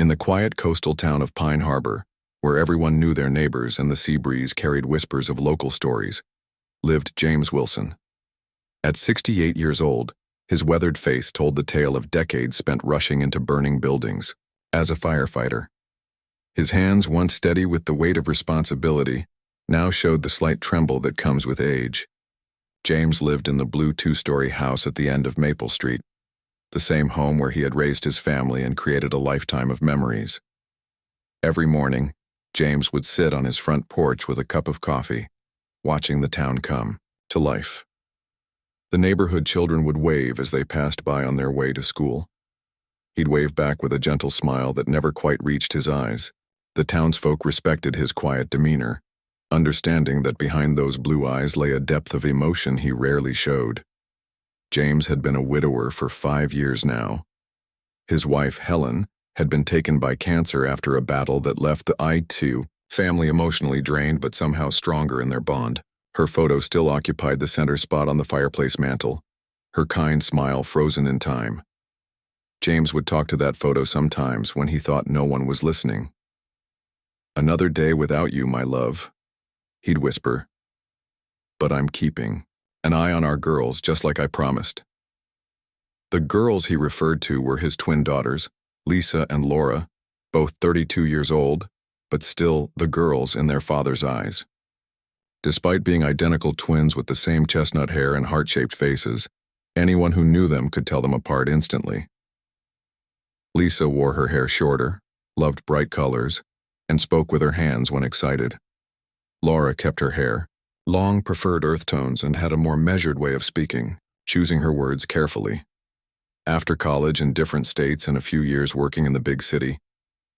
In the quiet coastal town of Pine Harbor, where everyone knew their neighbors and the sea breeze carried whispers of local stories, lived James Wilson. At 68 years old, his weathered face told the tale of decades spent rushing into burning buildings as a firefighter. His hands, once steady with the weight of responsibility, now showed the slight tremble that comes with age. James lived in the blue two-story house at the end of Maple Street, the same home where he had raised his family and created a lifetime of memories. Every morning, James would sit on his front porch with a cup of coffee, watching the town come to life. The neighborhood children would wave as they passed by on their way to school. He'd wave back with a gentle smile that never quite reached his eyes. The townsfolk respected his quiet demeanor, understanding that behind those blue eyes lay a depth of emotion he rarely showed. James had been a widower for 5 years now. His wife, Helen, had been taken by cancer after a battle that left the I2 family emotionally drained but somehow stronger in their bond. Her photo still occupied the center spot on the fireplace mantel, her kind smile frozen in time. James would talk to that photo sometimes when he thought no one was listening. "Another day without you, my love," he'd whisper. "But I'm keeping an eye on our girls just like I promised." The girls he referred to were his twin daughters, Lisa and Laura, both 32 years old, but still the girls in their father's eyes. Despite being identical twins with the same chestnut hair and heart-shaped faces, anyone who knew them could tell them apart instantly. Lisa wore her hair shorter, loved bright colors, and spoke with her hands when excited. Laura kept her hair long, preferred earth tones, and had a more measured way of speaking, choosing her words carefully. After college in different states and a few years working in the big city,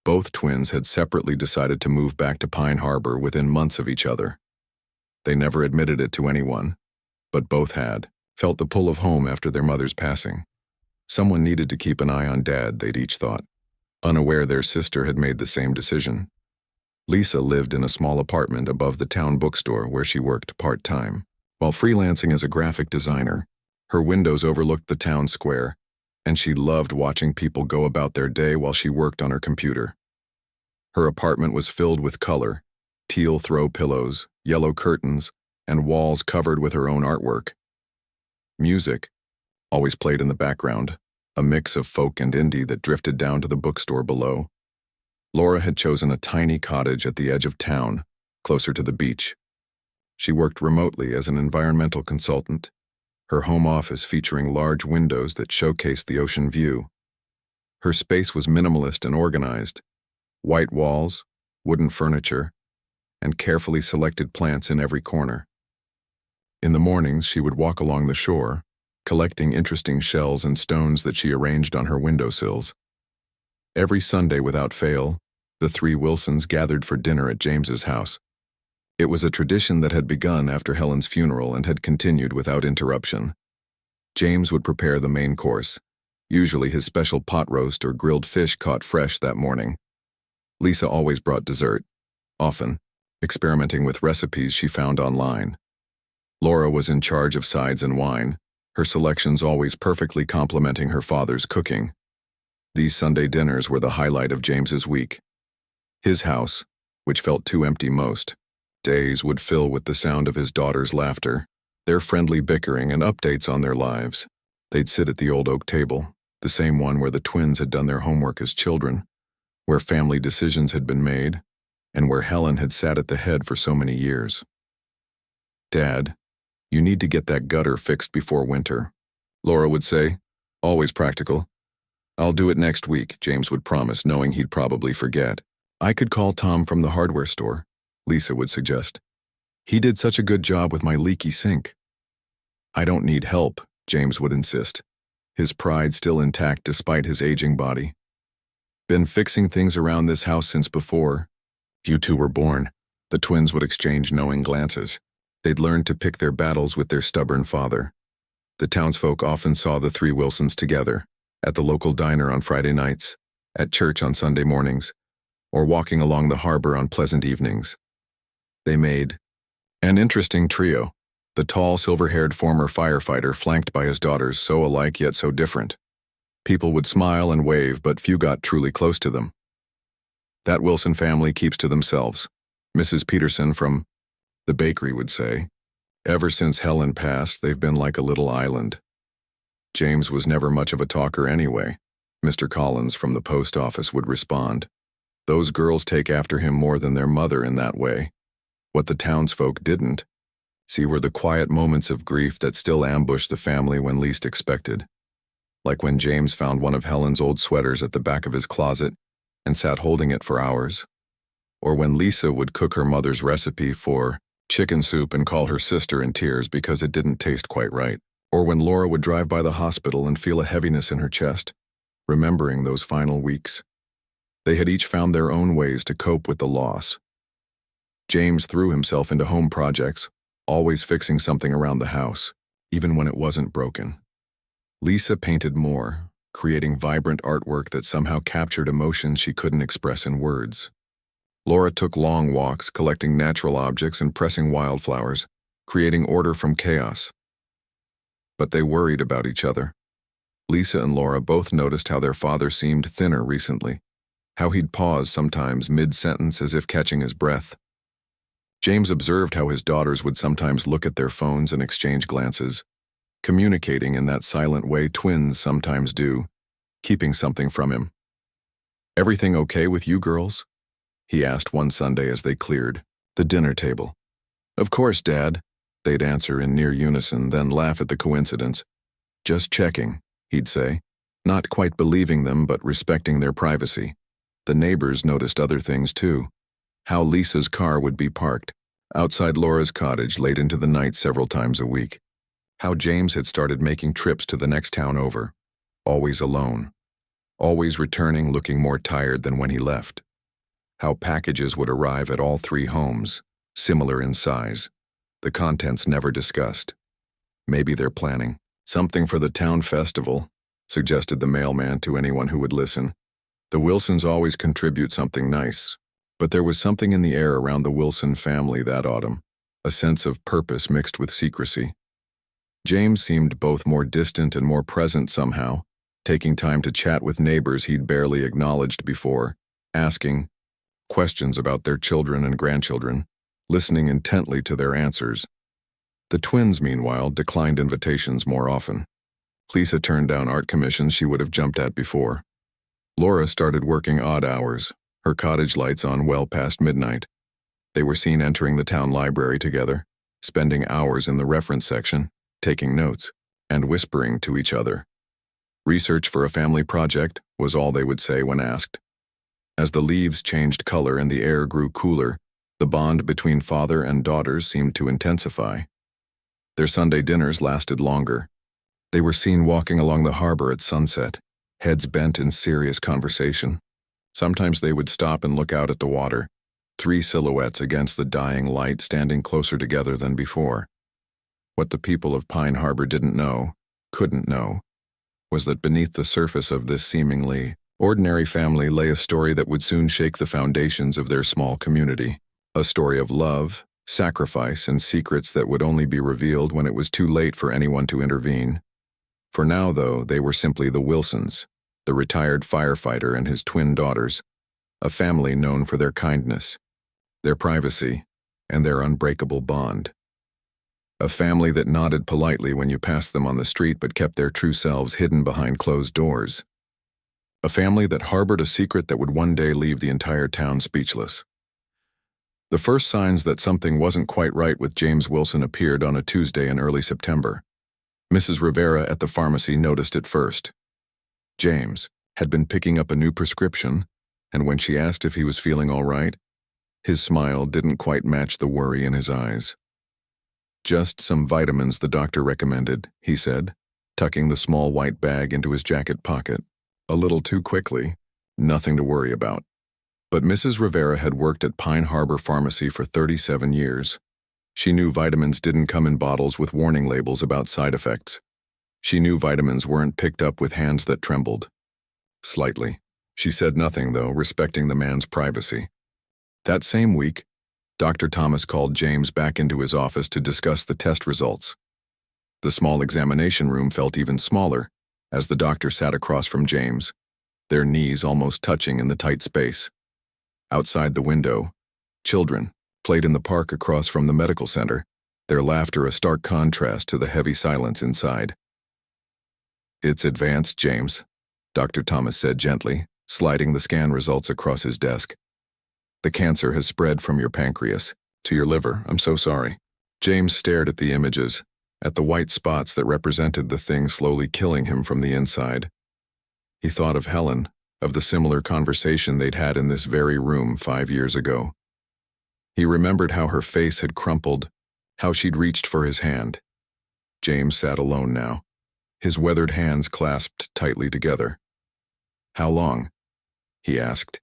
both twins had separately decided to move back to Pine Harbor within months of each other. They never admitted it to anyone, but both had felt the pull of home after their mother's passing. Someone needed to keep an eye on Dad, they'd each thought, unaware their sister had made the same decision. Lisa lived in a small apartment above the town bookstore where she worked part-time. While freelancing as a graphic designer, her windows overlooked the town square, and she loved watching people go about their day while she worked on her computer. Her apartment was filled with color, teal throw pillows, yellow curtains, and walls covered with her own artwork. Music always played in the background, a mix of folk and indie that drifted down to the bookstore below. Laura had chosen a tiny cottage at the edge of town, closer to the beach. She worked remotely as an environmental consultant, her home office featuring large windows that showcased the ocean view. Her space was minimalist and organized, white walls, wooden furniture, and carefully selected plants in every corner. In the mornings, she would walk along the shore, collecting interesting shells and stones that she arranged on her windowsills. Every Sunday without fail, the three Wilsons gathered for dinner at James's house. It was a tradition that had begun after Helen's funeral and had continued without interruption. James would prepare the main course, usually his special pot roast or grilled fish caught fresh that morning. Lisa always brought dessert, often experimenting with recipes she found online. Laura was in charge of sides and wine, her selections always perfectly complementing her father's cooking. These Sunday dinners were the highlight of James's week. His house, which felt too empty most days, would fill with the sound of his daughter's laughter, their friendly bickering, and updates on their lives. They'd sit at the old oak table, the same one where the twins had done their homework as children, where family decisions had been made, and where Helen had sat at the head for so many years. "Dad, you need to get that gutter fixed before winter," Laura would say, always practical. "I'll do it next week," James would promise, knowing he'd probably forget. "I could call Tom from the hardware store," Lisa would suggest. "He did such a good job with my leaky sink." "I don't need help," James would insist, his pride still intact despite his aging body. "Been fixing things around this house since before you two were born." The twins would exchange knowing glances. They'd learned to pick their battles with their stubborn father. The townsfolk often saw the three Wilsons together, at the local diner on Friday nights, at church on Sunday mornings, or walking along the harbor on pleasant evenings. They made an interesting trio, the tall, silver-haired former firefighter flanked by his daughters, so alike yet so different. People would smile and wave, but few got truly close to them. That Wilson family keeps to themselves. Mrs. Peterson from the bakery would say. Ever since Helen passed, they've been like a little island. James was never much of a talker anyway. Mr. Collins from the post office would respond. Those girls take after him more than their mother in that way. What the townsfolk didn't see were the quiet moments of grief that still ambushed the family when least expected. Like when James found one of Helen's old sweaters at the back of his closet and sat holding it for hours. Or when Lisa would cook her mother's recipe for chicken soup and call her sister in tears because it didn't taste quite right. Or when Laura would drive by the hospital and feel a heaviness in her chest, remembering those final weeks. They had each found their own ways to cope with the loss. James threw himself into home projects, always fixing something around the house, even when it wasn't broken. Lisa painted more, creating vibrant artwork that somehow captured emotions she couldn't express in words. Laura took long walks, collecting natural objects and pressing wildflowers, creating order from chaos. But they worried about each other. Lisa and Laura both noticed how their father seemed thinner recently, how he'd pause sometimes mid-sentence as if catching his breath. James observed how his daughters would sometimes look at their phones and exchange glances, communicating in that silent way twins sometimes do, keeping something from him. "Everything okay with you girls?" he asked one Sunday as they cleared the dinner table. "Of course, Dad," they'd answer in near unison, then laugh at the coincidence. "Just checking," he'd say, not quite believing them but respecting their privacy. The neighbors noticed other things too. How Lisa's car would be parked outside Laura's cottage late into the night several times a week. How James had started making trips to the next town over, always alone, always returning looking more tired than when he left. How packages would arrive at all three homes, similar in size, the contents never discussed. Maybe they're planning something for the town festival, suggested the mailman to anyone who would listen. The Wilsons always contribute something nice. But there was something in the air around the Wilson family that autumn, a sense of purpose mixed with secrecy. James seemed both more distant and more present somehow, taking time to chat with neighbors he'd barely acknowledged before, asking questions about their children and grandchildren, listening intently to their answers. The twins, meanwhile, declined invitations more often. Lisa turned down art commissions she would have jumped at before. Laura started working odd hours, her cottage lights on well past midnight. They were seen entering the town library together, spending hours in the reference section, taking notes, and whispering to each other. Research for a family project was all they would say when asked. As the leaves changed color and the air grew cooler, the bond between father and daughters seemed to intensify. Their Sunday dinners lasted longer. They were seen walking along the harbor at sunset, heads bent in serious conversation. Sometimes they would stop and look out at the water, three silhouettes against the dying light standing closer together than before. What the people of Pine Harbor didn't know, couldn't know, was that beneath the surface of this seemingly ordinary family lay a story that would soon shake the foundations of their small community. A story of love, sacrifice, and secrets that would only be revealed when it was too late for anyone to intervene. For now, though, they were simply the Wilsons, the retired firefighter and his twin daughters, a family known for their kindness, their privacy, and their unbreakable bond. A family that nodded politely when you passed them on the street but kept their true selves hidden behind closed doors. A family that harbored a secret that would one day leave the entire town speechless. The first signs that something wasn't quite right with James Wilson appeared on a Tuesday in early September. Mrs. Rivera at the pharmacy noticed it first. James had been picking up a new prescription, and when she asked if he was feeling all right, his smile didn't quite match the worry in his eyes. "Just some vitamins the doctor recommended," he said, tucking the small white bag into his jacket pocket. "A little too quickly. Nothing to worry about." But Mrs. Rivera had worked at Pine Harbor Pharmacy for 37 years. She knew vitamins didn't come in bottles with warning labels about side effects. She knew vitamins weren't picked up with hands that trembled. Slightly. She said nothing, though, respecting the man's privacy. That same week, Dr. Thomas called James back into his office to discuss the test results. The small examination room felt even smaller as the doctor sat across from James, their knees almost touching in the tight space. Outside the window, children played in the park across from the medical center, their laughter a stark contrast to the heavy silence inside. "It's advanced, James," Dr. Thomas said gently, sliding the scan results across his desk. "The cancer has spread from your pancreas to your liver. I'm so sorry." James stared at the images, at the white spots that represented the thing slowly killing him from the inside. He thought of Helen, of the similar conversation they'd had in this very room 5 years ago. He remembered how her face had crumpled, how she'd reached for his hand. James sat alone now, his weathered hands clasped tightly together. "How long?" he asked,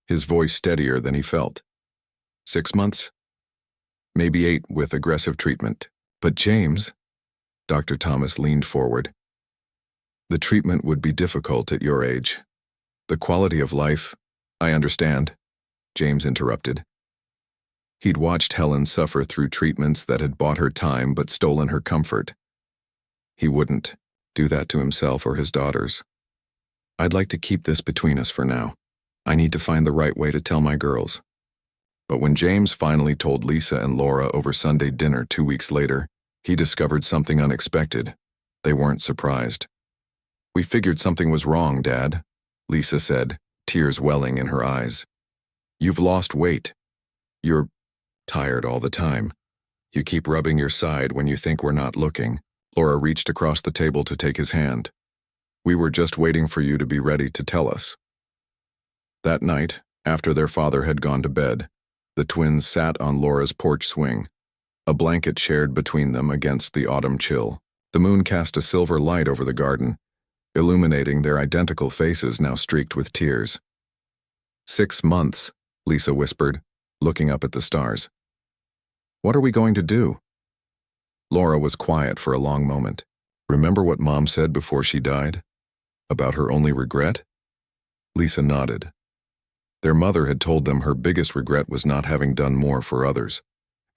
his voice steadier than he felt. 6 months? Maybe 8 with aggressive treatment. But James, Dr. Thomas leaned forward. "The treatment would be difficult at your age. The quality of life—" "I understand," James interrupted. He'd watched Helen suffer through treatments that had bought her time but stolen her comfort. He wouldn't do that to himself or his daughters. "I'd like to keep this between us for now. I need to find the right way to tell my girls." But when James finally told Lisa and Laura over Sunday dinner 2 weeks later, he discovered something unexpected. They weren't surprised. "We figured something was wrong, Dad," Lisa said, tears welling in her eyes. "You've lost weight. You're tired all the time. You keep rubbing your side when you think we're not looking." Laura reached across the table to take his hand. "We were just waiting for you to be ready to tell us." That night, after their father had gone to bed, the twins sat on Laura's porch swing, a blanket shared between them against the autumn chill. The moon cast a silver light over the garden, illuminating their identical faces now streaked with tears. 6 months, Lisa whispered, looking up at the stars. "What are we going to do?" Laura was quiet for a long moment. "Remember what Mom said before she died? About her only regret?" Lisa nodded. Their mother had told them her biggest regret was not having done more for others,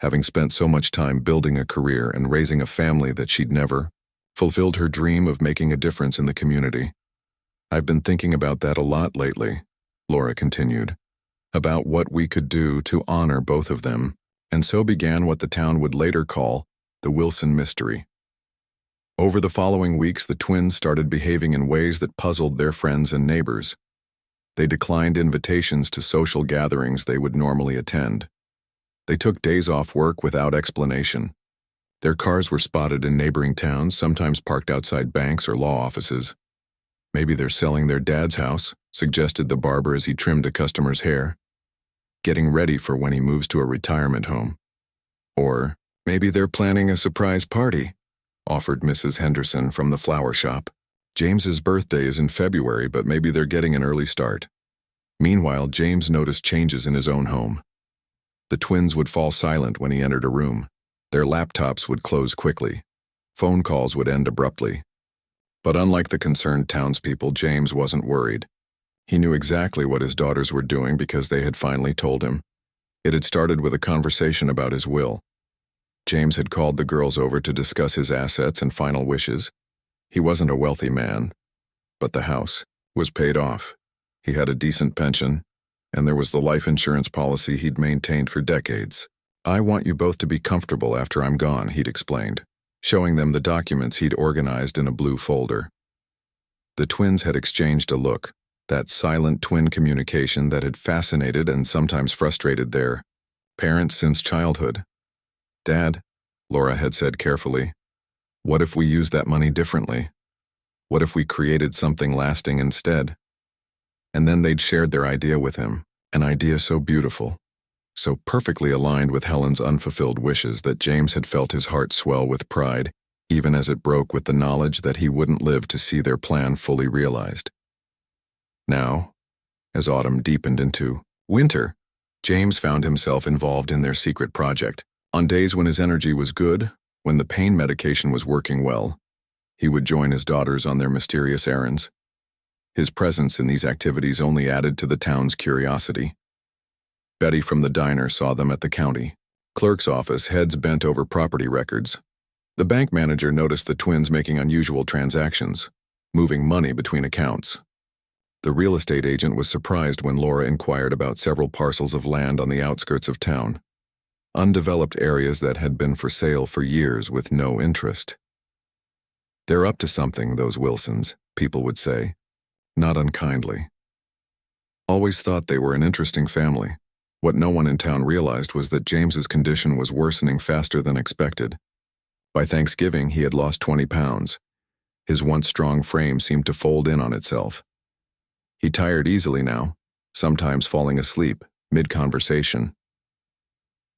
having spent so much time building a career and raising a family that she'd never fulfilled her dream of making a difference in the community. "I've been thinking about that a lot lately," Laura continued, "about what we could do to honor both of them, and so began what the town would later call the Wilson mystery." Over the following weeks, the twins started behaving in ways that puzzled their friends and neighbors. They declined invitations to social gatherings they would normally attend. They took days off work without explanation. Their cars were spotted in neighboring towns, sometimes parked outside banks or law offices. "Maybe they're selling their dad's house," suggested the barber as he trimmed a customer's hair, "getting ready for when he moves to a retirement home." "Or maybe they're planning a surprise party," offered Mrs. Henderson from the flower shop. "James's birthday is in February, but maybe they're getting an early start." Meanwhile, James noticed changes in his own home. The twins would fall silent when he entered a room. Their laptops would close quickly. Phone calls would end abruptly. But unlike the concerned townspeople, James wasn't worried. He knew exactly what his daughters were doing because they had finally told him. It had started with a conversation about his will. James had called the girls over to discuss his assets and final wishes. He wasn't a wealthy man, but the house was paid off. He had a decent pension, and there was the life insurance policy he'd maintained for decades. "I want you both to be comfortable after I'm gone," he'd explained, showing them the documents he'd organized in a blue folder. The twins had exchanged a look, that silent twin communication that had fascinated and sometimes frustrated their parents since childhood. "Dad," Laura had said carefully, "what if we used that money differently? What if we created something lasting instead?" And then they'd shared their idea with him, an idea so beautiful, so perfectly aligned with Helen's unfulfilled wishes that James had felt his heart swell with pride, even as it broke with the knowledge that he wouldn't live to see their plan fully realized. Now, as autumn deepened into winter, James found himself involved in their secret project. On days when his energy was good, when the pain medication was working well, he would join his daughters on their mysterious errands. His presence in these activities only added to the town's curiosity. Betty from the diner saw them at the county clerk's office, heads bent over property records. The bank manager noticed the twins making unusual transactions, moving money between accounts. The real estate agent was surprised when Laura inquired about several parcels of land on the outskirts of town, undeveloped areas that had been for sale for years with no interest. "They're up to something, those Wilsons," people would say, not unkindly. Always thought they were an interesting family. What no one in town realized was that James's condition was worsening faster than expected. By Thanksgiving, he had lost 20 pounds. His once strong frame seemed to fold in on itself. He tired easily now, sometimes falling asleep, mid-conversation.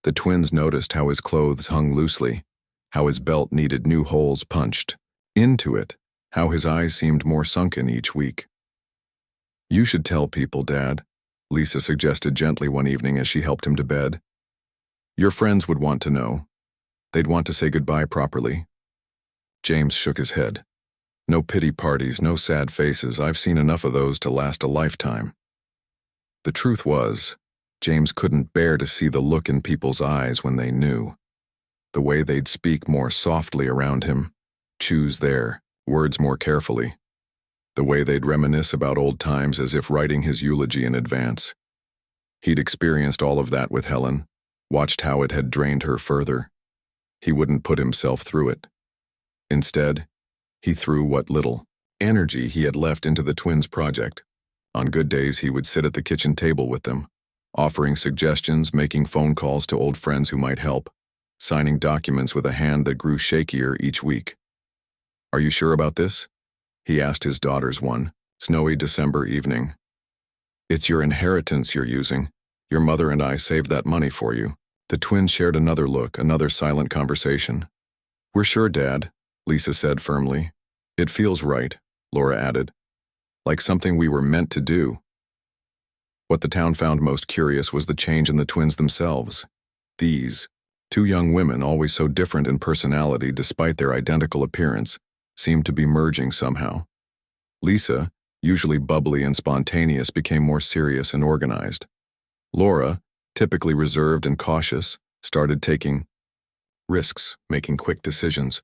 The twins noticed how his clothes hung loosely, how his belt needed new holes punched into it, how his eyes seemed more sunken each week. "You should tell people, Dad," Lisa suggested gently one evening as she helped him to bed. "Your friends would want to know. They'd want to say goodbye properly." James shook his head. "No pity parties, no sad faces. I've seen enough of those to last a lifetime." The truth was, James couldn't bear to see the look in people's eyes when they knew. The way they'd speak more softly around him, choose their words more carefully. The way they'd reminisce about old times as if writing his eulogy in advance. He'd experienced all of that with Helen, watched how it had drained her further. He wouldn't put himself through it. Instead, he threw what little energy he had left into the twins' project. On good days, he would sit at the kitchen table with them, offering suggestions, making phone calls to old friends who might help, signing documents with a hand that grew shakier each week. "Are you sure about this?" he asked his daughters one snowy December evening. "It's your inheritance you're using. Your mother and I saved that money for you." The twins shared another look, another silent conversation. "We're sure, Dad," Lisa said firmly. "It feels right," Laura added. "Like something we were meant to do." What the town found most curious was the change in the twins themselves. These, two young women, always so different in personality despite their identical appearance, seemed to be merging somehow. Lisa, usually bubbly and spontaneous, became more serious and organized. Laura, typically reserved and cautious, started taking risks, making quick decisions.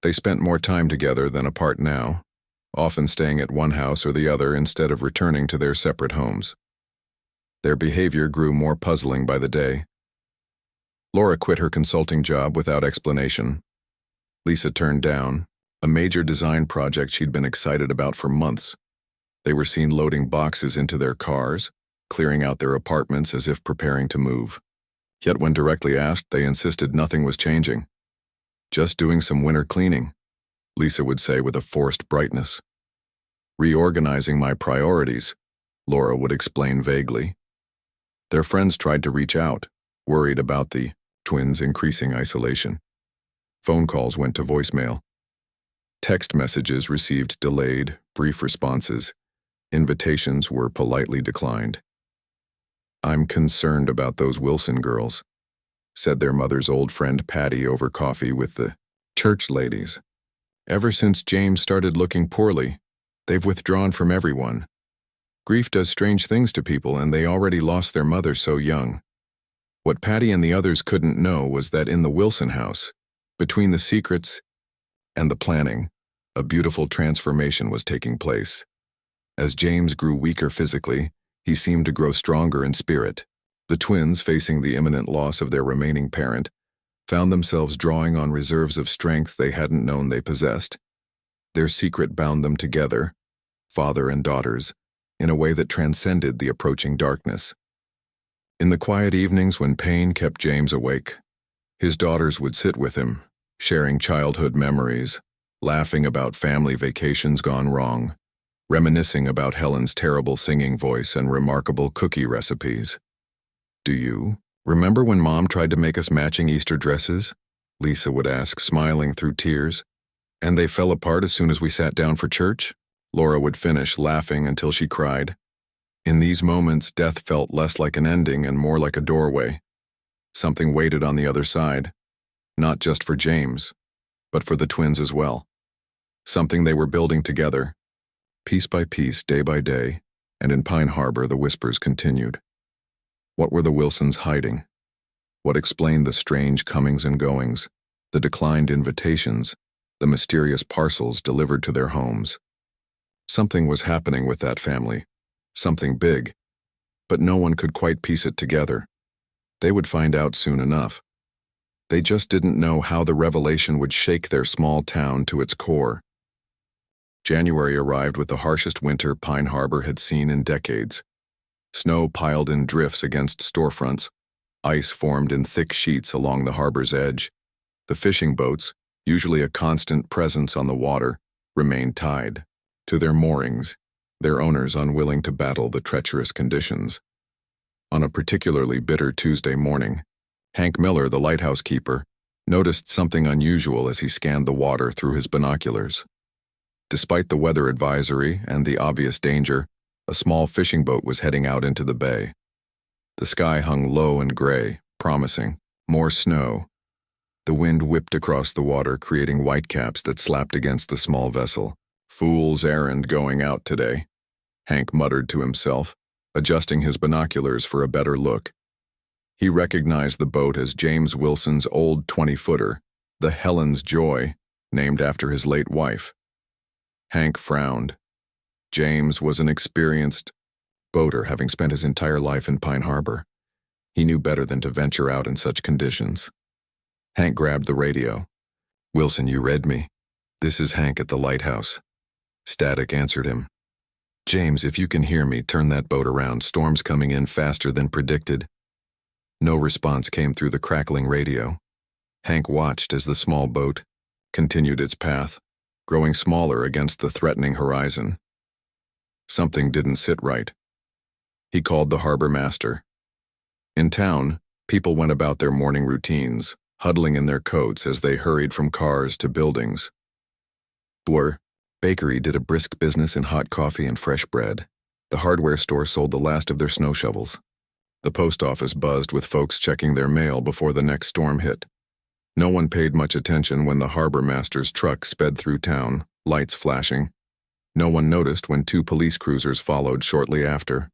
They spent more time together than apart now, often staying at one house or the other instead of returning to their separate homes. Their behavior grew more puzzling by the day. Laura quit her consulting job without explanation. Lisa turned down a major design project she'd been excited about for months. They were seen loading boxes into their cars, clearing out their apartments as if preparing to move. Yet when directly asked, they insisted nothing was changing. "Just doing some winter cleaning," Lisa would say with a forced brightness. "Reorganizing my priorities," Laura would explain vaguely. Their friends tried to reach out, worried about the twins' increasing isolation. Phone calls went to voicemail. Text messages received delayed, brief responses. Invitations were politely declined. "I'm concerned about those Wilson girls," said their mother's old friend Patty over coffee with the church ladies. "Ever since James started looking poorly, they've withdrawn from everyone. Grief does strange things to people, and they already lost their mother so young." What Patty and the others couldn't know was that in the Wilson house, between the secrets and the planning, a beautiful transformation was taking place. As James grew weaker physically, he seemed to grow stronger in spirit. The twins, facing the imminent loss of their remaining parent, found themselves drawing on reserves of strength they hadn't known they possessed. Their secret bound them together, father and daughters, in a way that transcended the approaching darkness. In the quiet evenings when pain kept James awake, his daughters would sit with him, sharing childhood memories, laughing about family vacations gone wrong, reminiscing about Helen's terrible singing voice and remarkable cookie recipes. "Do you remember when Mom tried to make us matching Easter dresses?" Lisa would ask, smiling through tears. "And they fell apart as soon as we sat down for church?" Laura would finish, laughing until she cried. In these moments, death felt less like an ending and more like a doorway. Something waited on the other side, not just for James, but for the twins as well. Something they were building together, piece by piece, day by day, and in Pine Harbor the whispers continued. What were the Wilsons hiding? What explained the strange comings and goings, the declined invitations, the mysterious parcels delivered to their homes? Something was happening with that family, something big, but no one could quite piece it together. They would find out soon enough. They just didn't know how the revelation would shake their small town to its core. January arrived with the harshest winter Pine Harbor had seen in decades. Snow piled in drifts against storefronts, ice formed in thick sheets along the harbor's edge. The fishing boats, usually a constant presence on the water, remained tied to their moorings, their owners unwilling to battle the treacherous conditions. On a particularly bitter Tuesday morning, Hank Miller, the lighthouse keeper, noticed something unusual as he scanned the water through his binoculars. Despite the weather advisory and the obvious danger, a small fishing boat was heading out into the bay. The sky hung low and gray, promising more snow. The wind whipped across the water, creating whitecaps that slapped against the small vessel. "Fool's errand going out today," Hank muttered to himself, adjusting his binoculars for a better look. He recognized the boat as James Wilson's old 20-footer, the Helen's Joy, named after his late wife. Hank frowned. James was an experienced boater, having spent his entire life in Pine Harbor. He knew better than to venture out in such conditions. Hank grabbed the radio. "Wilson, you read me. This is Hank at the lighthouse." Static answered him. "James, if you can hear me, turn that boat around. Storm's coming in faster than predicted." No response came through the crackling radio. Hank watched as the small boat continued its path, growing smaller against the threatening horizon. Something didn't sit right. He called the harbor master. In town, people went about their morning routines, huddling in their coats as they hurried from cars to buildings. The bakery did a brisk business in hot coffee and fresh bread. The hardware store sold the last of their snow shovels. The post office buzzed with folks checking their mail before the next storm hit. No one paid much attention when the harbor master's truck sped through town, lights flashing. No one noticed when 2 police cruisers followed shortly after.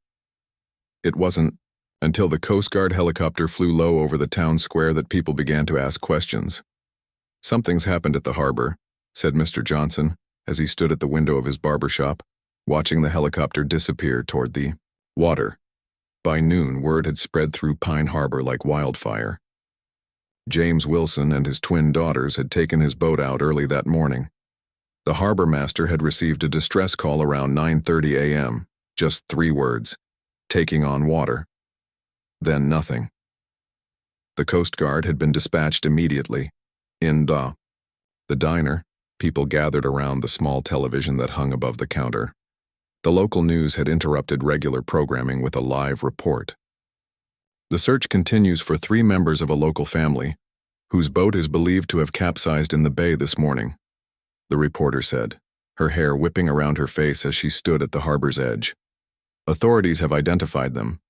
It wasn't until the Coast Guard helicopter flew low over the town square that people began to ask questions. "Something's happened at the harbor," said Mr. Johnson, as he stood at the window of his barber shop, watching the helicopter disappear toward the water. By noon, word had spread through Pine Harbor like wildfire. James Wilson and his twin daughters had taken his boat out early that morning. The harbor master had received a distress call around 9:30 a.m., just 3 words: taking on water. Then nothing. The Coast Guard had been dispatched immediately. In the diner, people gathered around the small television that hung above the counter. The local news had interrupted regular programming with a live report. "The search continues for 3 members of a local family, whose boat is believed to have capsized in the bay this morning," the reporter said, her hair whipping around her face as she stood at the harbor's edge. "Authorities have identified them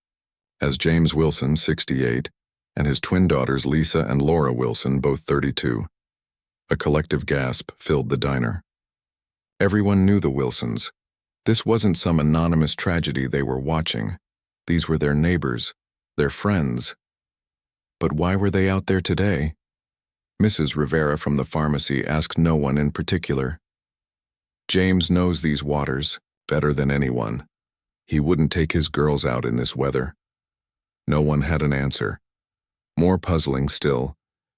as James Wilson, 68, and his twin daughters Lisa and Laura Wilson, both 32. A collective gasp filled the diner. Everyone knew the Wilsons. This wasn't some anonymous tragedy they were watching. These were their neighbors, their friends. But why were they out there today? Mrs. Rivera from the pharmacy asked no one in particular. "James knows these waters better than anyone. He wouldn't take his girls out in this weather." No one had an answer. More puzzling still,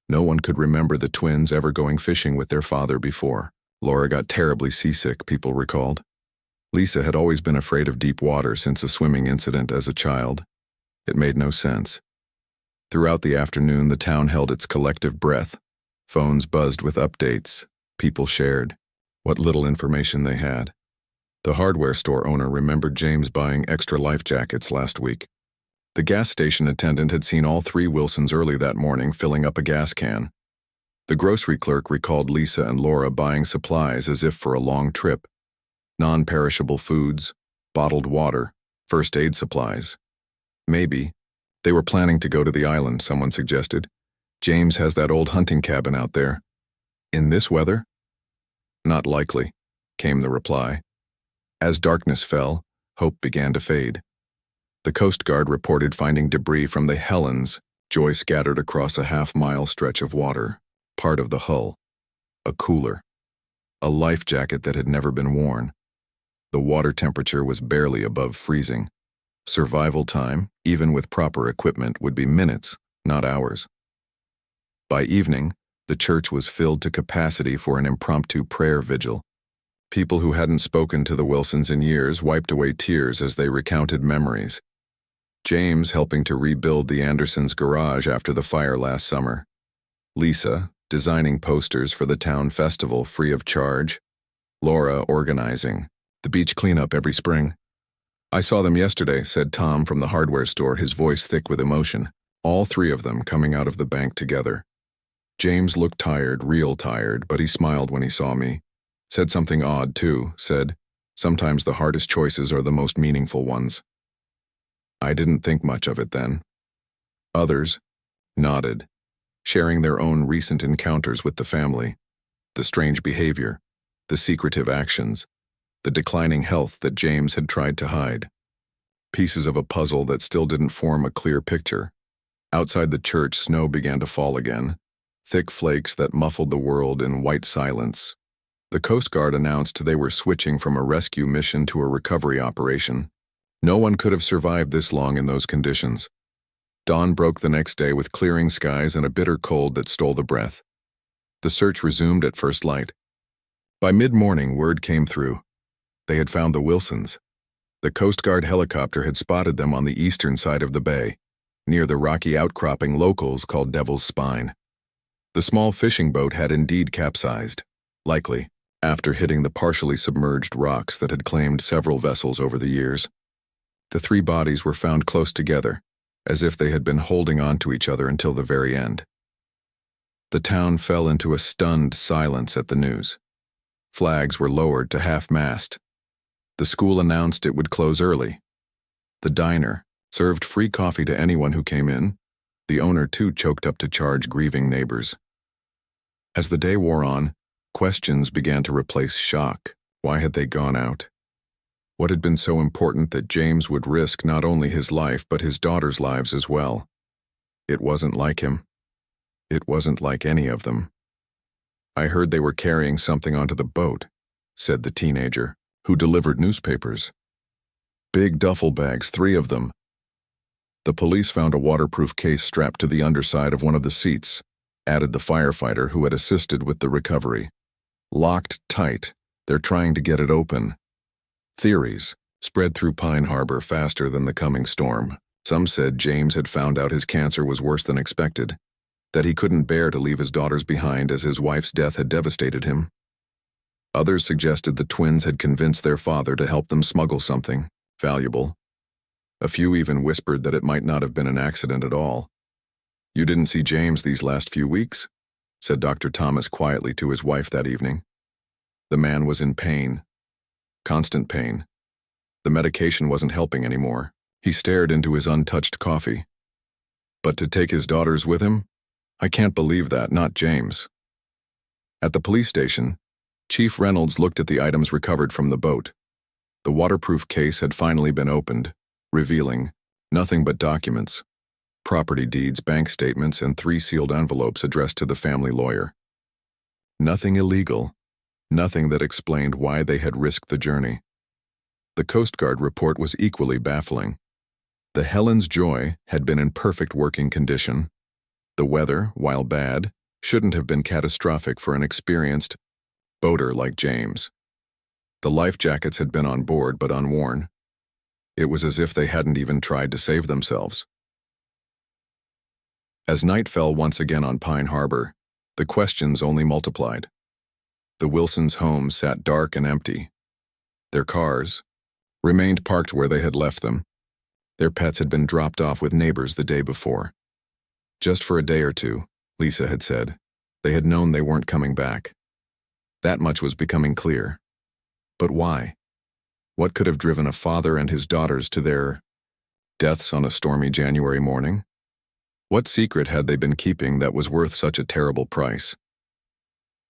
no one could remember the twins ever going fishing with their father before. Laura got terribly seasick, people recalled. Lisa had always been afraid of deep water since a swimming incident as a child. It made no sense. Throughout the afternoon, the town held its collective breath. Phones buzzed with updates. People shared what little information they had. The hardware store owner remembered James buying extra life jackets last week. The gas station attendant had seen all 3 Wilsons early that morning filling up a gas can. The grocery clerk recalled Lisa and Laura buying supplies as if for a long trip. Non-perishable foods, bottled water, first aid supplies. Maybe they were planning to go to the island, someone suggested. "James has that old hunting cabin out there." "In this weather?" "Not likely," came the reply. As darkness fell, hope began to fade. The Coast Guard reported finding debris from the Helen's Joy scattered across a half-mile stretch of water, part of the hull. A cooler. A life jacket that had never been worn. The water temperature was barely above freezing. Survival time, even with proper equipment, would be minutes, not hours. By evening, the church was filled to capacity for an impromptu prayer vigil. People who hadn't spoken to the Wilsons in years wiped away tears as they recounted memories. James helping to rebuild the Andersons' garage after the fire last summer. Lisa designing posters for the town festival free of charge. Laura organizing the beach cleanup every spring. "I saw them yesterday," said Tom from the hardware store, his voice thick with emotion. All three of them coming out of the bank together. James looked tired, real tired, but he smiled when he saw me. Said something odd, too, said, "Sometimes the hardest choices are the most meaningful ones." I didn't think much of it then. Others nodded, sharing their own recent encounters with the family, the strange behavior, the secretive actions, the declining health that James had tried to hide. Pieces of a puzzle that still didn't form a clear picture. Outside the church, snow began to fall again, thick flakes that muffled the world in white silence. The Coast Guard announced they were switching from a rescue mission to a recovery operation. No one could have survived this long in those conditions. Dawn broke the next day with clearing skies and a bitter cold that stole the breath. The search resumed at first light. By mid-morning, word came through. They had found the Wilsons. The Coast Guard helicopter had spotted them on the eastern side of the bay, near the rocky outcropping locals called Devil's Spine. The small fishing boat had indeed capsized, likely after hitting the partially submerged rocks that had claimed several vessels over the years. The three bodies were found close together, as if they had been holding on to each other until the very end. The town fell into a stunned silence at the news. Flags were lowered to half-mast. The school announced it would close early. The diner served free coffee to anyone who came in. The owner, too, choked up to charge grieving neighbors. As the day wore on, questions began to replace shock. Why had they gone out? What had been so important that James would risk not only his life but his daughters' lives as well? It wasn't like him. It wasn't like any of them. "I heard they were carrying something onto the boat," said the teenager, who delivered newspapers. "Big duffel bags, 3 of them." The police found a waterproof case strapped to the underside of one of the seats, added the firefighter who had assisted with the recovery. "Locked tight. They're trying to get it open." Theories spread through Pine Harbor faster than the coming storm. Some said James had found out his cancer was worse than expected, that he couldn't bear to leave his daughters behind as his wife's death had devastated him. Others suggested the twins had convinced their father to help them smuggle something valuable. A few even whispered that it might not have been an accident at all. "You didn't see James these last few weeks?" said Dr. Thomas quietly to his wife that evening. The man was in pain. Constant pain. The medication wasn't helping anymore. He stared into his untouched coffee. But to take his daughters with him? I can't believe that, not James. At the police station, Chief Reynolds looked at the items recovered from the boat. The waterproof case had finally been opened, revealing nothing but documents, property deeds, bank statements, and 3 sealed envelopes addressed to the family lawyer. Nothing illegal, nothing that explained why they had risked the journey. The Coast Guard report was equally baffling. The Helen's Joy had been in perfect working condition. The weather, while bad, shouldn't have been catastrophic for an experienced boater like James. The life jackets had been on board but unworn. It was as if they hadn't even tried to save themselves. As night fell once again on Pine Harbor, the questions only multiplied. The Wilsons' home sat dark and empty. Their cars remained parked where they had left them. Their pets had been dropped off with neighbors the day before. Just for a day or two, Lisa had said. They had known they weren't coming back. That much was becoming clear. But why? What could have driven a father and his daughters to their deaths on a stormy January morning? What secret had they been keeping that was worth such a terrible price?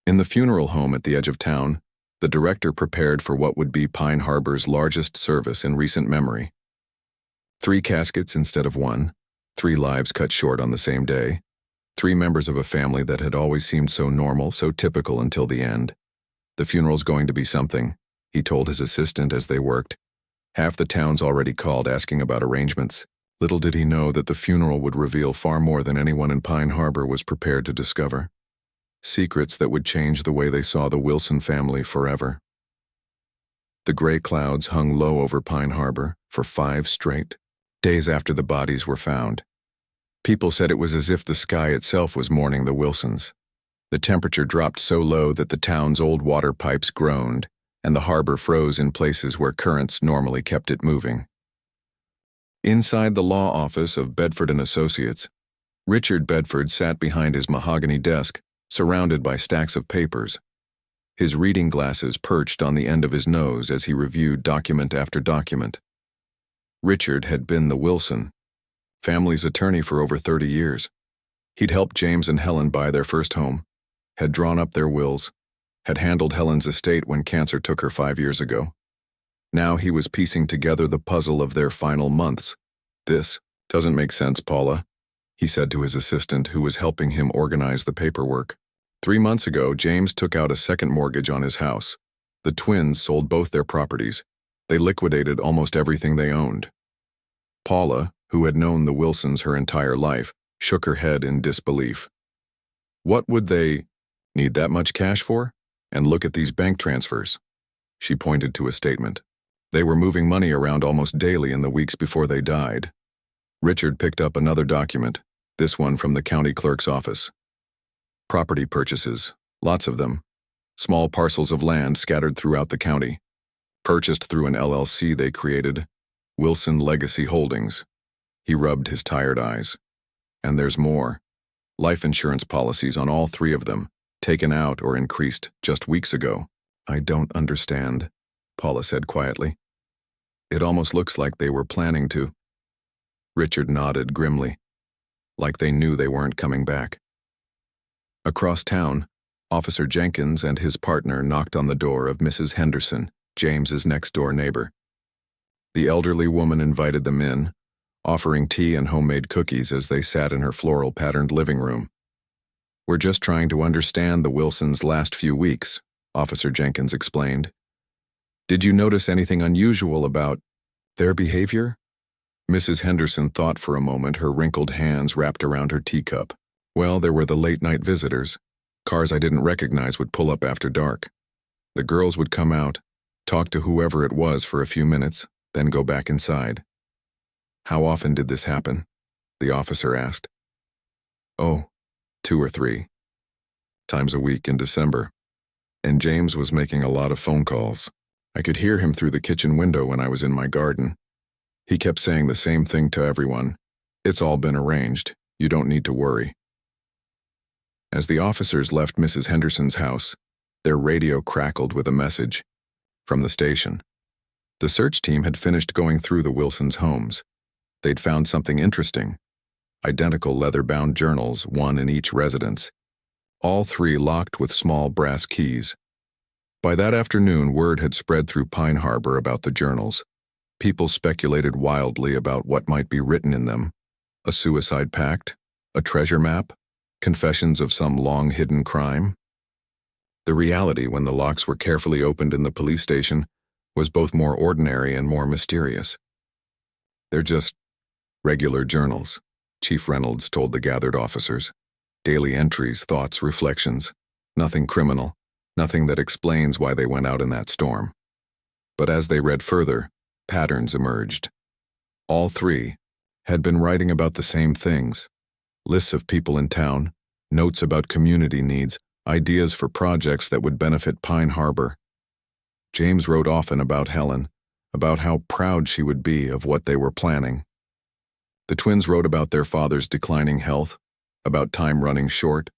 In the funeral home at the edge of town, the director prepared for what would be Pine Harbor's largest service in recent memory. 3 caskets instead of 1, 3 lives cut short on the same day, 3 members of a family that had always seemed so normal, so typical until the end. The funeral's going to be something, he told his assistant as they worked. Half the town's already called asking about arrangements. Little did he know that the funeral would reveal far more than anyone in Pine Harbor was prepared to discover. Secrets that would change the way they saw the Wilson family forever. The gray clouds hung low over Pine Harbor for 5 straight days after the bodies were found. People said it was as if the sky itself was mourning the Wilsons. The temperature dropped so low that the town's old water pipes groaned, and the harbor froze in places where currents normally kept it moving. Inside the law office of Bedford & Associates, Richard Bedford sat behind his mahogany desk, surrounded by stacks of papers. His reading glasses perched on the end of his nose as he reviewed document after document. Richard had been the Wilson family's attorney for over 30 years. He'd helped James and Helen buy their first home, had drawn up their wills, had handled Helen's estate when cancer took her 5 years ago. Now he was piecing together the puzzle of their final months. "This doesn't make sense, Paula," he said to his assistant who was helping him organize the paperwork. 3 months ago, James took out a second mortgage on his house. The twins sold both their properties. They liquidated almost everything they owned. Paula, who had known the Wilsons her entire life, shook her head in disbelief. What would they need that much cash for? And look at these bank transfers. She pointed to a statement. They were moving money around almost daily in the weeks before they died. Richard picked up another document, this one from the county clerk's office. Property purchases, lots of them. Small parcels of land scattered throughout the county. Purchased through an LLC they created, Wilson Legacy Holdings. He rubbed his tired eyes. And there's more. Life insurance policies on all 3 of them, taken out or increased just weeks ago. "I don't understand," Paula said quietly. "It almost looks like they were planning to." Richard nodded grimly, like they knew they weren't coming back. Across town, Officer Jenkins and his partner knocked on the door of Mrs. Henderson, James's next-door neighbor. The elderly woman invited them in, offering tea and homemade cookies as they sat in her floral-patterned living room. "We're just trying to understand the Wilsons' last few weeks," Officer Jenkins explained. "Did you notice anything unusual about their behavior?" Mrs. Henderson thought for a moment, her wrinkled hands wrapped around her teacup. "Well, there were the late-night visitors. Cars I didn't recognize would pull up after dark. The girls would come out, talk to whoever it was for a few minutes, then go back inside." "How often did this happen?" the officer asked. "Oh, 2 or 3 times a week in December. And James was making a lot of phone calls. I could hear him through the kitchen window when I was in my garden. He kept saying the same thing to everyone. 'It's all been arranged. You don't need to worry.'" As the officers left Mrs. Henderson's house, their radio crackled with a message from the station. The search team had finished going through the Wilsons' homes. They'd found something interesting. Identical leather-bound journals, one in each residence. All 3 locked with small brass keys. By that afternoon, word had spread through Pine Harbor about the journals. People speculated wildly about what might be written in them. A suicide pact? A treasure map? Confessions of some long-hidden crime? The reality, when the locks were carefully opened in the police station, was both more ordinary and more mysterious. "They're just regular journals," Chief Reynolds told the gathered officers. "Daily entries, thoughts, reflections. Nothing criminal, nothing that explains why they went out in that storm." But as they read further, patterns emerged. All 3 had been writing about the same things. Lists of people in town, notes about community needs, ideas for projects that would benefit Pine Harbor. James wrote often about Helen, about how proud she would be of what they were planning. The twins wrote about their father's declining health, about time running short,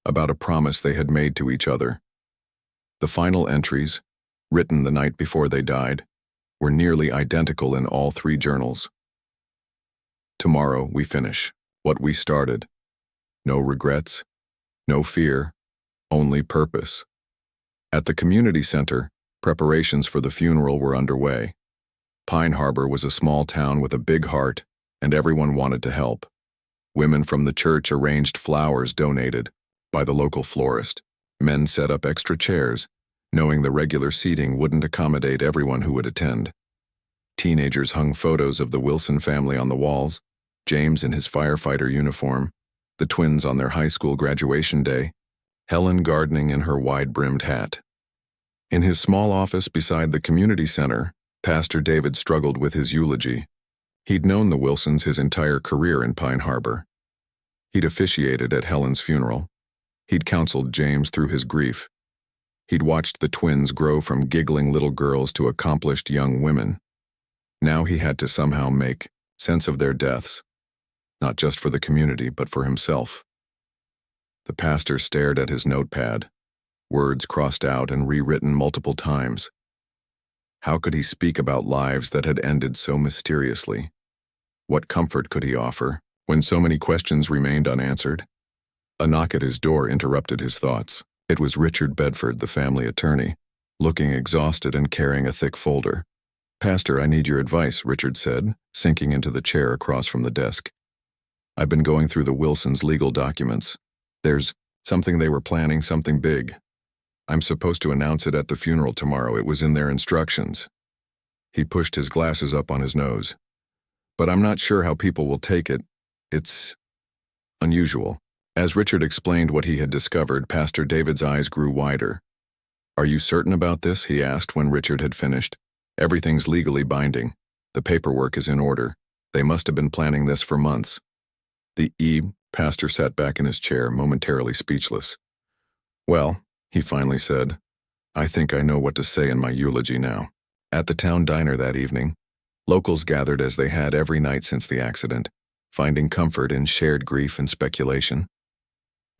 about a promise they had made to each other. The final entries, written the night before they died, were nearly identical in all 3 journals. "Tomorrow we finish what we started. No regrets, no fear, only purpose." At the community center, preparations for the funeral were underway. Pine Harbor was a small town with a big heart, and everyone wanted to help. Women from the church arranged flowers donated by the local florist. Men set up extra chairs, knowing the regular seating wouldn't accommodate everyone who would attend. Teenagers hung photos of the Wilson family on the walls, James in his firefighter uniform, the twins on their high school graduation day, Helen gardening in her wide-brimmed hat. In his small office beside the community center, Pastor David struggled with his eulogy. He'd known the Wilsons his entire career in Pine Harbor. He'd officiated at Helen's funeral. He'd counseled James through his grief. He'd watched the twins grow from giggling little girls to accomplished young women. Now he had to somehow make sense of their deaths, not just for the community, but for himself. The pastor stared at his notepad, words crossed out and rewritten multiple times. How could he speak about lives that had ended so mysteriously? What comfort could he offer when so many questions remained unanswered? A knock at his door interrupted his thoughts. It was Richard Bedford, the family attorney, looking exhausted and carrying a thick folder. "Pastor, I need your advice," Richard said, sinking into the chair across from the desk. "I've been going through the Wilsons' legal documents. There's something they were planning, something big. I'm supposed to announce it at the funeral tomorrow. It was in their instructions." He pushed his glasses up on his nose. "But I'm not sure how people will take it. It's unusual." As Richard explained what he had discovered, Pastor David's eyes grew wider. "Are you certain about this?" he asked when Richard had finished. "Everything's legally binding. The paperwork is in order. They must have been planning this for months." Pastor sat back in his chair, momentarily speechless. "Well," he finally said, "I think I know what to say in my eulogy now." At the town diner that evening, locals gathered as they had every night since the accident, finding comfort in shared grief and speculation.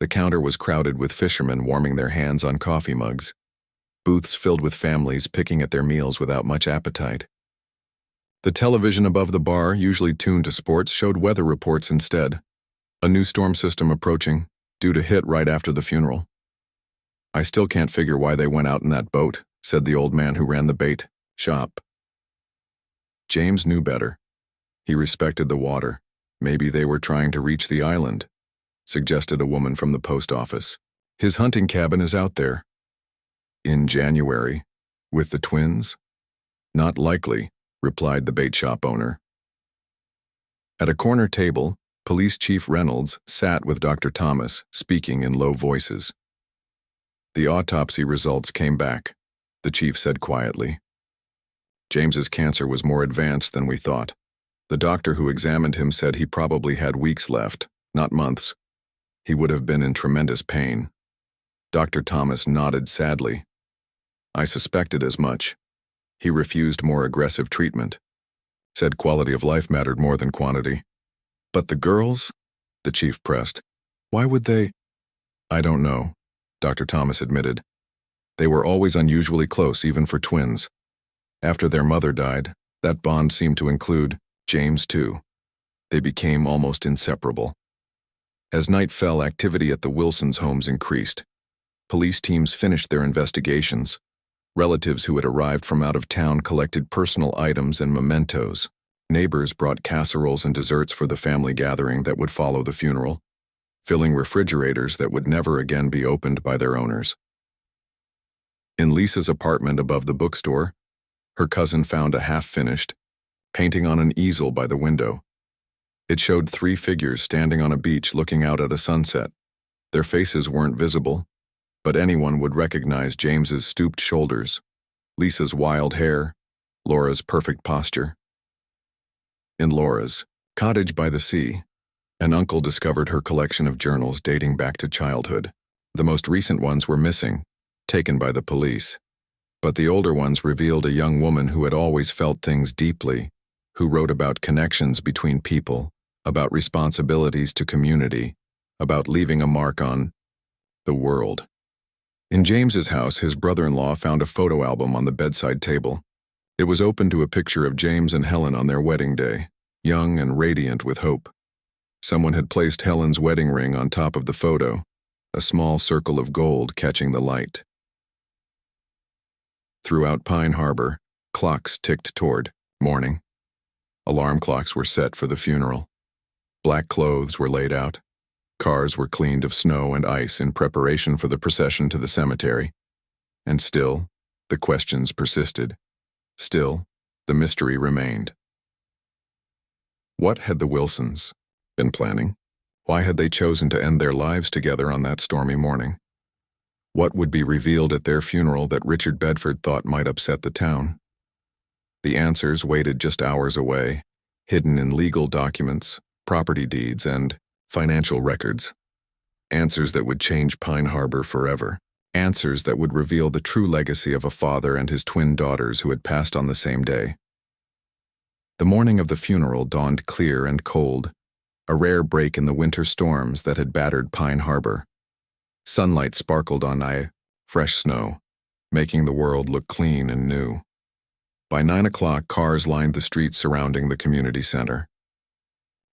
The counter was crowded with fishermen warming their hands on coffee mugs, booths filled with families picking at their meals without much appetite. The television above the bar, usually tuned to sports, showed weather reports instead. A new storm system approaching, due to hit right after the funeral. "I still can't figure why they went out in that boat," said the old man who ran the bait shop. James knew better. He respected the water. "Maybe they were trying to reach the island," suggested a woman from the post office. "His hunting cabin is out there." "In January? With the twins?" "Not likely," replied the bait shop owner. At a corner table, Police Chief Reynolds sat with Dr. Thomas, speaking in low voices. "The autopsy results came back," the chief said quietly. "James's cancer was more advanced than we thought. The doctor who examined him said he probably had weeks left, not months. He would have been in tremendous pain." Dr. Thomas nodded sadly. "I suspected as much. He refused more aggressive treatment. Said quality of life mattered more than quantity." "But the girls?" the chief pressed. "Why would they?" "I don't know," Dr. Thomas admitted. "They were always unusually close, even for twins. After their mother died, that bond seemed to include James too. They became almost inseparable." As night fell, activity at the Wilsons' homes increased. Police teams finished their investigations. Relatives who had arrived from out of town collected personal items and mementos. Neighbors brought casseroles and desserts for the family gathering that would follow the funeral, filling refrigerators that would never again be opened by their owners. In Lisa's apartment above the bookstore, her cousin found a half-finished painting on an easel by the window. It showed 3 figures standing on a beach looking out at a sunset. Their faces weren't visible, but anyone would recognize James's stooped shoulders, Lisa's wild hair, Laura's perfect posture. In Laura's cottage by the sea, an uncle discovered her collection of journals dating back to childhood. The most recent ones were missing, taken by the police. But the older ones revealed a young woman who had always felt things deeply, who wrote about connections between people, about responsibilities to community, about leaving a mark on the world. In James's house, his brother-in-law found a photo album on the bedside table. It was open to a picture of James and Helen on their wedding day, young and radiant with hope. Someone had placed Helen's wedding ring on top of the photo, a small circle of gold catching the light. Throughout Pine Harbor, clocks ticked toward morning. Alarm clocks were set for the funeral. Black clothes were laid out. Cars were cleaned of snow and ice in preparation for the procession to the cemetery. And still, the questions persisted. Still, the mystery remained. What had the Wilsons been planning? Why had they chosen to end their lives together on that stormy morning? What would be revealed at their funeral that Richard Bedford thought might upset the town? The answers waited just hours away, hidden in legal documents, property deeds, and financial records. Answers that would change Pine Harbor forever. Answers that would reveal the true legacy of a father and his twin daughters who had passed on the same day. The morning of the funeral dawned clear and cold, a rare break in the winter storms that had battered Pine Harbor. Sunlight sparkled on fresh snow, making the world look clean and new. By 9 o'clock, cars lined the streets surrounding the community center.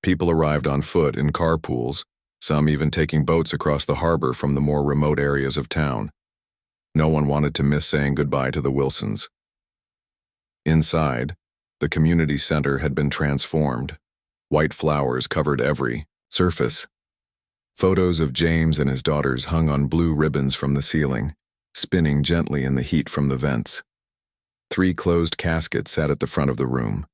People arrived on foot in carpools, some even taking boats across the harbor from the more remote areas of town. No one wanted to miss saying goodbye to the Wilsons. Inside, the community center had been transformed. White flowers covered every surface. Photos of James and his daughters hung on blue ribbons from the ceiling, spinning gently in the heat from the vents. 3 closed caskets sat at the front of the room,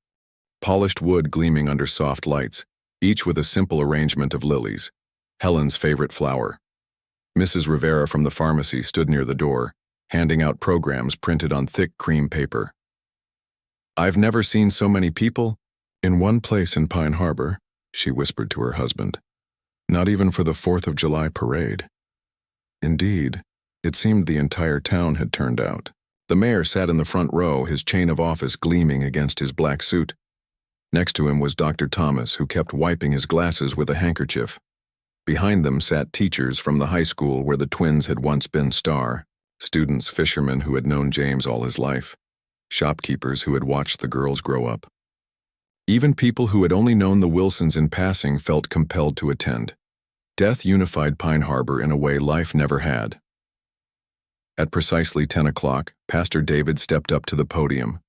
polished wood gleaming under soft lights, each with a simple arrangement of lilies, Helen's favorite flower. Mrs. Rivera from the pharmacy stood near the door, handing out programs printed on thick cream paper. "I've never seen so many people in one place in Pine Harbor," she whispered to her husband. "Not even for the 4th of July parade." Indeed, it seemed the entire town had turned out. The mayor sat in the front row, his chain of office gleaming against his black suit. Next to him was Dr. Thomas, who kept wiping his glasses with a handkerchief. Behind them sat teachers from the high school where the twins had once been students, fishermen who had known James all his life, shopkeepers who had watched the girls grow up. Even people who had only known the Wilsons in passing felt compelled to attend. Death unified Pine Harbor in a way life never had. At precisely 10 o'clock, Pastor David stepped up to the podium.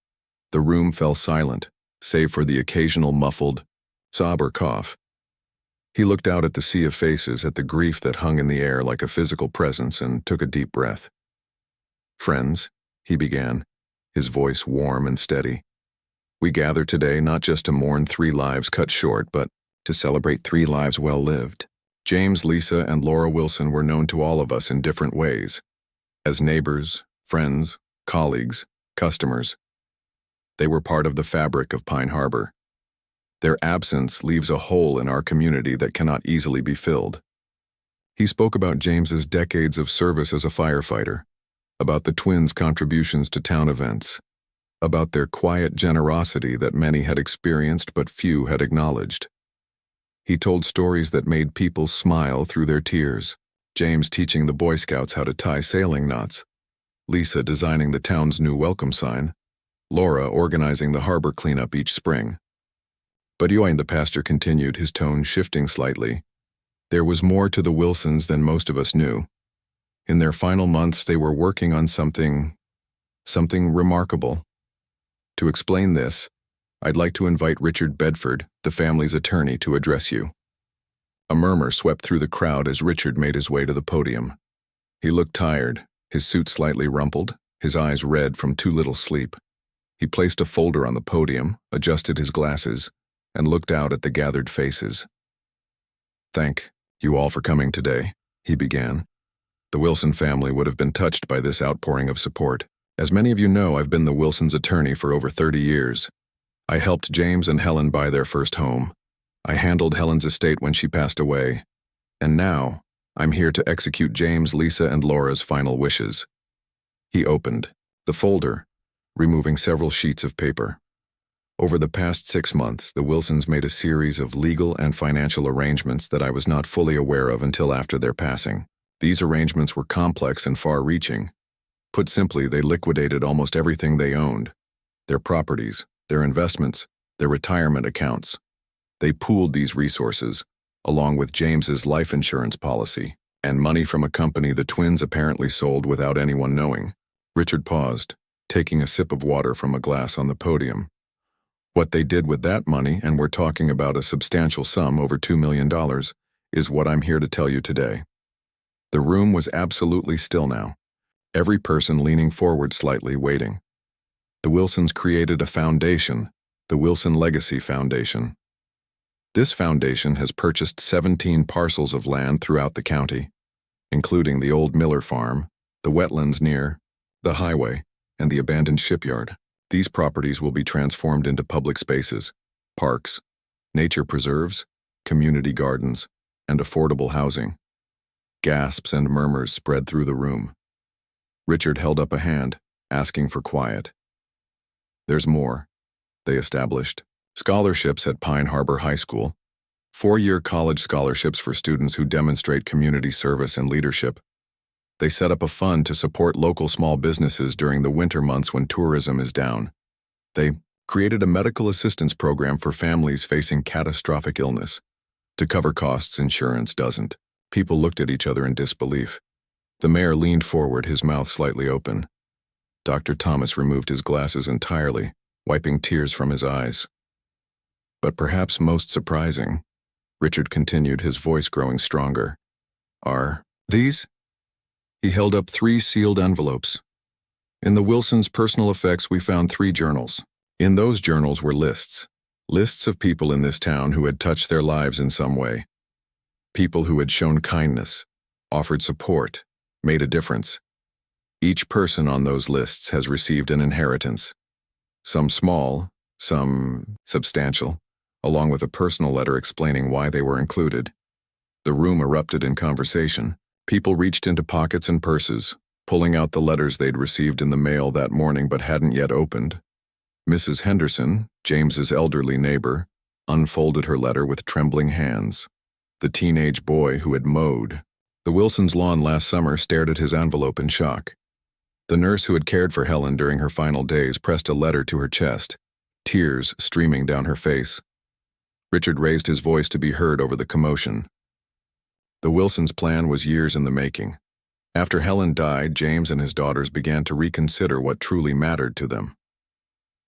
The room fell silent, save for the occasional muffled sob or cough. He looked out at the sea of faces, at the grief that hung in the air like a physical presence, and took a deep breath. "Friends," he began, his voice warm and steady, "we gather today not just to mourn 3 lives cut short, but to celebrate 3 lives well lived. James, Lisa, and Laura Wilson were known to all of us in different ways. As neighbors, friends, colleagues, customers. They were part of the fabric of Pine Harbor. Their absence leaves a hole in our community that cannot easily be filled." He spoke about James's decades of service as a firefighter, about the twins' contributions to town events, about their quiet generosity that many had experienced but few had acknowledged. He told stories that made people smile through their tears. James teaching the Boy Scouts how to tie sailing knots, Lisa designing the town's new welcome sign, Laura organizing the harbor cleanup each spring. "But the pastor continued, his tone shifting slightly. There was more to the Wilsons than most of us knew. In their final months, they were working on something remarkable. To explain this, I'd like to invite Richard Bedford, the family's attorney, to address you." A murmur swept through the crowd as Richard made his way to the podium. He looked tired, his suit slightly rumpled, his eyes red from too little sleep. He placed a folder on the podium, adjusted his glasses, and looked out at the gathered faces. "Thank you all for coming today," he began. "The Wilson family would have been touched by this outpouring of support. As many of you know, I've been the Wilsons' attorney for over 30 years. I helped James and Helen buy their first home. I handled Helen's estate when she passed away. And now, I'm here to execute James, Lisa, and Laura's final wishes." He opened the folder, removing several sheets of paper. Over the past 6 months, the Wilsons made a series of legal and financial arrangements that I was not fully aware of until after their passing. These arrangements were complex and far-reaching. Put simply, they liquidated almost everything they owned: their properties, their investments, their retirement accounts. They pooled these resources, along with James's life insurance policy, and money from a company the twins apparently sold without anyone knowing. Richard paused, taking a sip of water from a glass on the podium. What they did with that money, and we're talking about a substantial sum, over $2 million, is what I'm here to tell you today. The room was absolutely still now. every person leaning forward slightly, waiting. The Wilsons created a foundation, the Wilson Legacy Foundation. This foundation has purchased 17 parcels of land throughout the county, including the old Miller farm, the wetlands near the highway, and the abandoned shipyard. These properties will be transformed into public spaces, parks, nature preserves, community gardens, and affordable housing. Gasps and murmurs spread through the room. Richard held up a hand, asking for quiet. There's more, they established. Scholarships at Pine Harbor High School, 4-year college scholarships for students who demonstrate community service and leadership. They set up a fund to support local small businesses during the winter months when tourism is down. They created a medical assistance program for families facing catastrophic illness. To cover costs insurance doesn't. People looked at each other in disbelief. The mayor leaned forward, his mouth slightly open. Dr. Thomas removed his glasses entirely, wiping tears from his eyes. But perhaps most surprising, Richard continued, his voice growing stronger, are these? He held up 3 sealed envelopes. In the Wilsons' personal effects, we found 3 journals. In those journals were lists of people in this town who had touched their lives in some way. People who had shown kindness, offered support, made a difference. Each person on those lists has received an inheritance. Some small, some substantial, along with a personal letter explaining why they were included. The room erupted in conversation. People reached into pockets and purses, pulling out the letters they'd received in the mail that morning but hadn't yet opened. Mrs. Henderson, James's elderly neighbor, unfolded her letter with trembling hands. The teenage boy who had mowed the Wilsons' lawn last summer stared at his envelope in shock. The nurse who had cared for Helen during her final days pressed a letter to her chest, tears streaming down her face. Richard raised his voice to be heard over the commotion. The Wilsons' plan was years in the making. After Helen died, James and his daughters began to reconsider what truly mattered to them.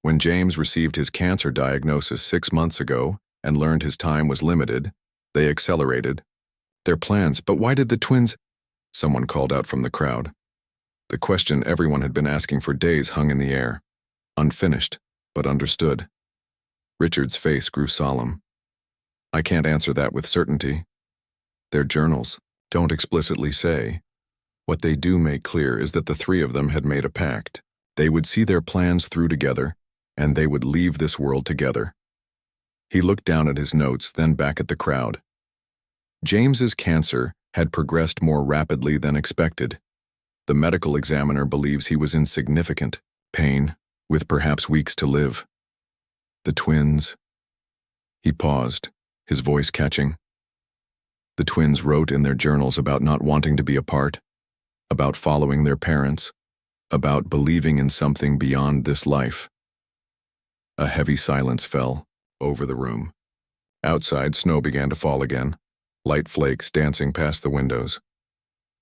When James received his cancer diagnosis 6 months ago and learned his time was limited, they accelerated their plans. But why did the twins? Someone called out from the crowd. The question everyone had been asking for days hung in the air, unfinished, but understood. Richard's face grew solemn. I can't answer that with certainty. Their journals don't explicitly say. What they do make clear is that the 3 of them had made a pact. They would see their plans through together, and they would leave this world together. He looked down at his notes, then back at the crowd. James's cancer had progressed more rapidly than expected. The medical examiner believes he was in significant pain, with perhaps weeks to live. The twins. He paused, his voice catching. The twins wrote in their journals about not wanting to be apart, about following their parents, about believing in something beyond this life. A heavy silence fell over the room. Outside, snow began to fall again, light flakes dancing past the windows.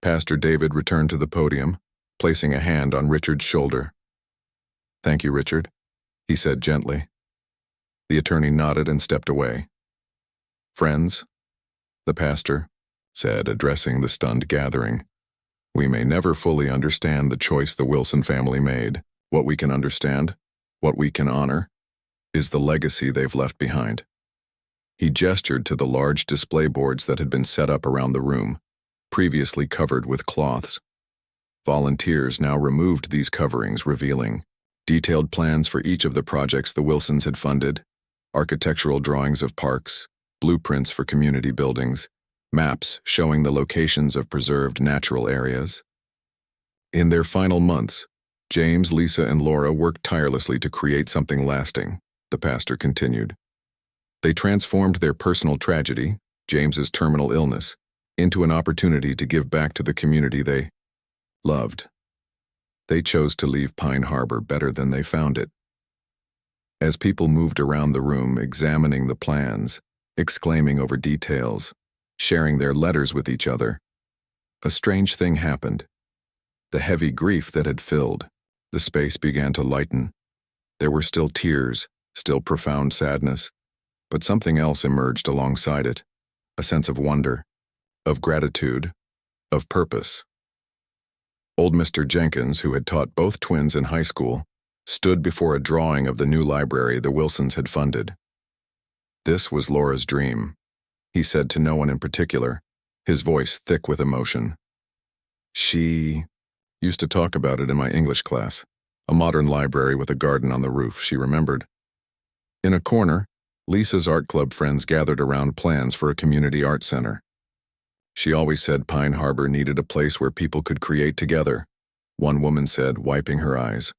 Pastor David returned to the podium, placing a hand on Richard's shoulder. Thank you, Richard, he said gently. The attorney nodded and stepped away. Friends, the pastor said, addressing the stunned gathering, we may never fully understand the choice the Wilson family made. What we can understand, what we can honor, is the legacy they've left behind. He gestured to the large display boards that had been set up around the room, previously covered with cloths. Volunteers now removed these coverings, revealing detailed plans for each of the projects the Wilsons had funded, architectural drawings of parks, blueprints for community buildings, maps showing the locations of preserved natural areas. In their final months, James, Lisa, and Laura worked tirelessly to create something lasting, the pastor continued. They transformed their personal tragedy, James's terminal illness, into an opportunity to give back to the community they loved. They chose to leave Pine Harbor better than they found it. As people moved around the room, examining the plans, exclaiming over details, sharing their letters with each other, a strange thing happened. The heavy grief that had filled the space began to lighten. There were still tears, still profound sadness, but something else emerged alongside it, a sense of wonder, of gratitude, of purpose. Old Mr. Jenkins, who had taught both twins in high school, stood before a drawing of the new library the Wilsons had funded. This was Laura's dream, he said to no one in particular, his voice thick with emotion. She used to talk about it in my English class, a modern library with a garden on the roof, she remembered. In a corner, Lisa's art club friends gathered around plans for a community art center. She always said Pine Harbor needed a place where people could create together, one woman said, wiping her eyes.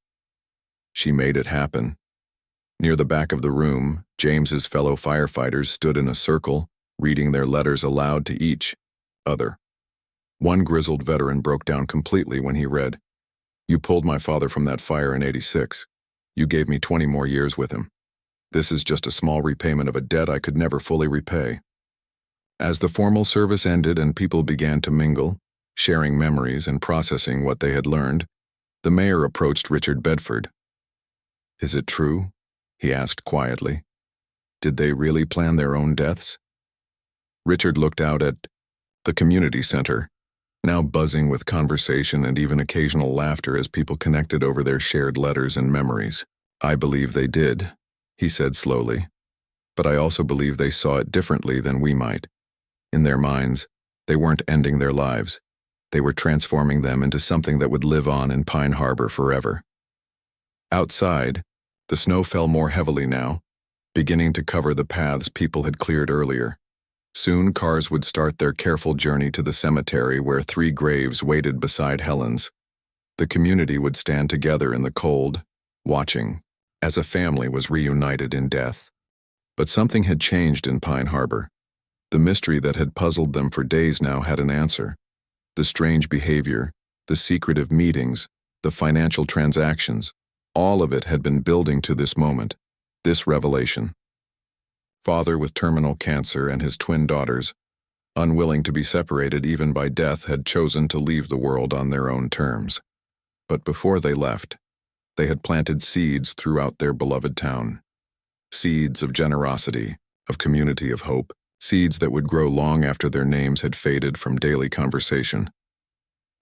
She made it happen. Near the back of the room, James's fellow firefighters stood in a circle, reading their letters aloud to each other. One grizzled veteran broke down completely when he read, "You pulled my father from that fire in '86. You gave me 20 more years with him. This is just a small repayment of a debt I could never fully repay." As the formal service ended and people began to mingle, sharing memories and processing what they had learned, the mayor approached Richard Bedford. "Is it true?" he asked quietly. "Did they really plan their own deaths?" Richard looked out at the community center, now buzzing with conversation and even occasional laughter as people connected over their shared letters and memories. "I believe they did," he said slowly. "But I also believe they saw it differently than we might. In their minds, they weren't ending their lives. They were transforming them into something that would live on in Pine Harbor forever." Outside, the snow fell more heavily now, beginning to cover the paths people had cleared earlier. Soon cars would start their careful journey to the cemetery where 3 graves waited beside Helen's. The community would stand together in the cold, watching, as a family was reunited in death. But something had changed in Pine Harbor. The mystery that had puzzled them for days now had an answer. The strange behavior, the secretive meetings, the financial transactions, all of it had been building to this moment, this revelation. Father with terminal cancer and his twin daughters, unwilling to be separated even by death, had chosen to leave the world on their own terms. But before they left, they had planted seeds throughout their beloved town. Seeds of generosity, of community, of hope, seeds that would grow long after their names had faded from daily conversation.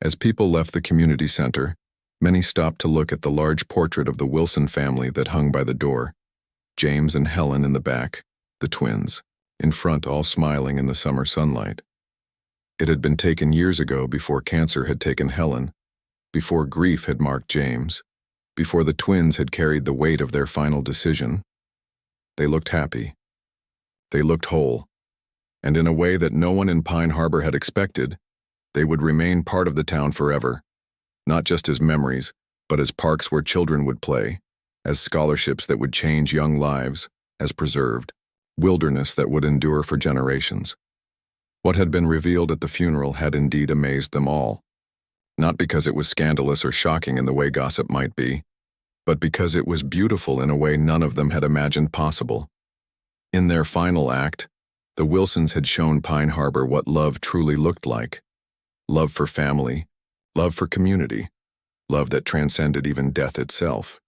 As people left the community center, many stopped to look at the large portrait of the Wilson family that hung by the door. James and Helen in the back, the twins, in front all smiling in the summer sunlight. It had been taken years ago, before cancer had taken Helen, before grief had marked James, before the twins had carried the weight of their final decision. They looked happy. They looked whole. And in a way that no one in Pine Harbor had expected, they would remain part of the town forever, not just as memories, but as parks where children would play, as scholarships that would change young lives, as preserved wilderness that would endure for generations. What had been revealed at the funeral had indeed amazed them all, not because it was scandalous or shocking in the way gossip might be, but because it was beautiful in a way none of them had imagined possible. In their final act, the Wilsons had shown Pine Harbor what love truly looked like. Love for family, love for community, love that transcended even death itself.